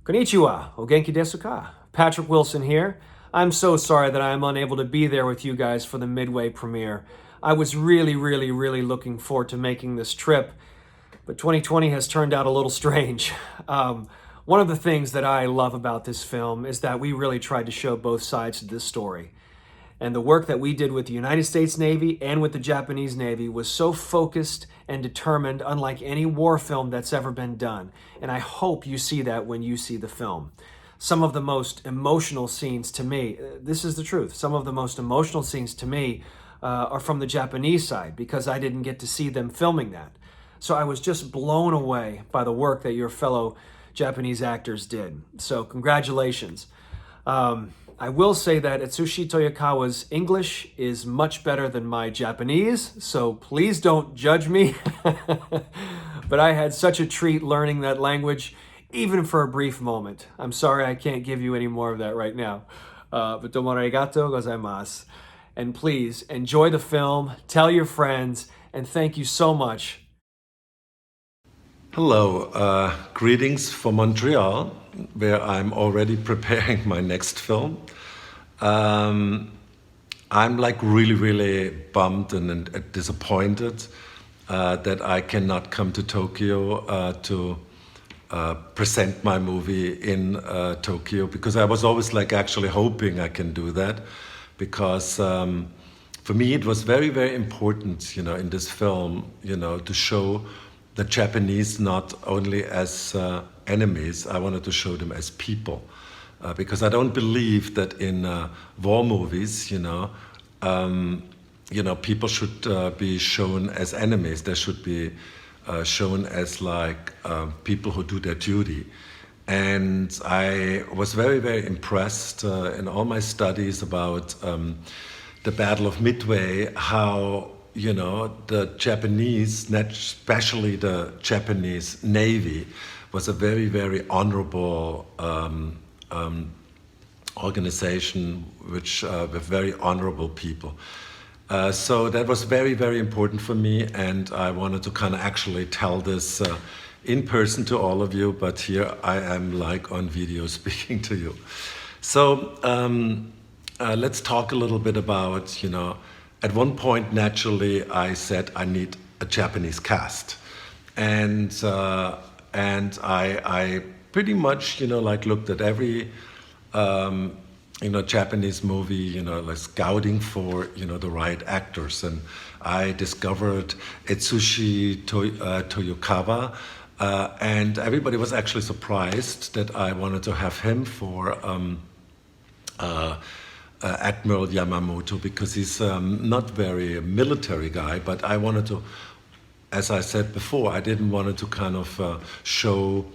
Konnichiwa, o genki desu ka? Patrick Wilson here. I'm so sorry that I'm unable to be there with you guys for the Midway premiere. I was really looking forward to making this trip, but 2020 has turned out a little strange. One of the things that I love about this film is that we really tried to show both sides of this story. And the work that we did with the United States Navy and with the Japanese Navy was so focused and determined, unlike any war film that's ever been done. And I hope you see that when you see the film. Some of the most emotional scenes to me, this is the truth, some of the most emotional scenes to me are from the Japanese side because I didn't get to see them filming that. So I was just blown away by the work that your fellow Japanese actors did. So congratulations. I will say that Atsushi Toyokawa's English is much better than my Japanese, so please don't judge me. But I had such a treat learning that language, even for a brief moment. I'm sorry I can't give you any more of that right now. But domo arigatou gozaimasu. And please enjoy the film, tell your friends, and thank you so much. Hello, greetings from Montreal, where I'm already preparing my next film. I'm like really bummed and disappointed that I cannot come to Tokyo to present my movie in Tokyo, because I was always like actually hoping I can do that, because for me it was very important, in this film, to show the Japanese not only as enemies. I wanted to show them as people, because I don't believe that in war movies, people should be shown as enemies. They should be shown as like people who do their duty. And I was very impressed in all my studies about the Battle of Midway, how the Japanese, especially the Japanese Navy, was a very honorable organization, which were very honorable people. So that was very important for me, and I wanted to kind of actually tell this in person to all of you, but here I am like on video speaking to you. So let's talk a little bit about, at one point, naturally, I said I need a Japanese cast, and I pretty much, like looked at every, Japanese movie, like scouting for, the right actors, and I discovered Atsushi Toyokawa, and everybody was actually surprised that I wanted to have him for Admiral Yamamoto, because he's not very military guy, but I wanted to, as I said before, I didn't want to kind of show,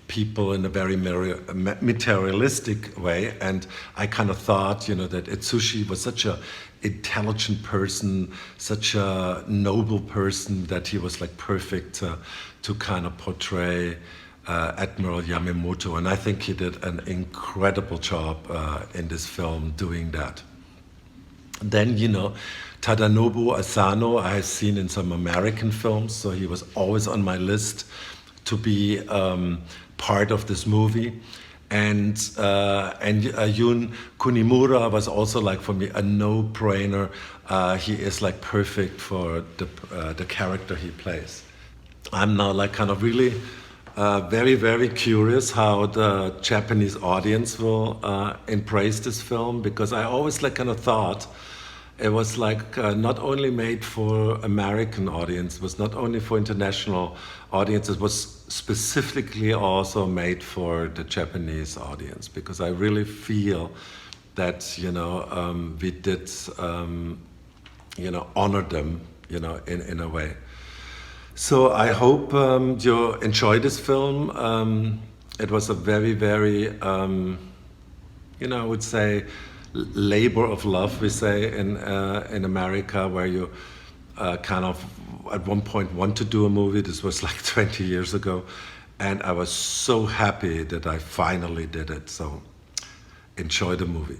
people in a very materialistic way, and I kind of thought, that Atsushi was such a intelligent person, such a noble person, that he was like perfect to kind of portray Admiral Yamamoto, and I think he did an incredible job in this film doing that. Then, Tadanobu Asano I have seen in some American films, so he was always on my list to be part of this movie. And Yun Kunimura was also like for me a no-brainer. He is like perfect for the character he plays. I'm now like kind of really very curious how the Japanese audience will embrace this film, because I always like kind of thought it was like not only made for American audience, it was not only for international audience, it was specifically also made for the Japanese audience, because I really feel that we did honor them in a way. So I hope you enjoy this film. It was a very I would say labor of love, we say in America, where you kind of at one point want to do a movie. This was like 20 years ago, and I was so happy that I finally did it. So enjoy the movie.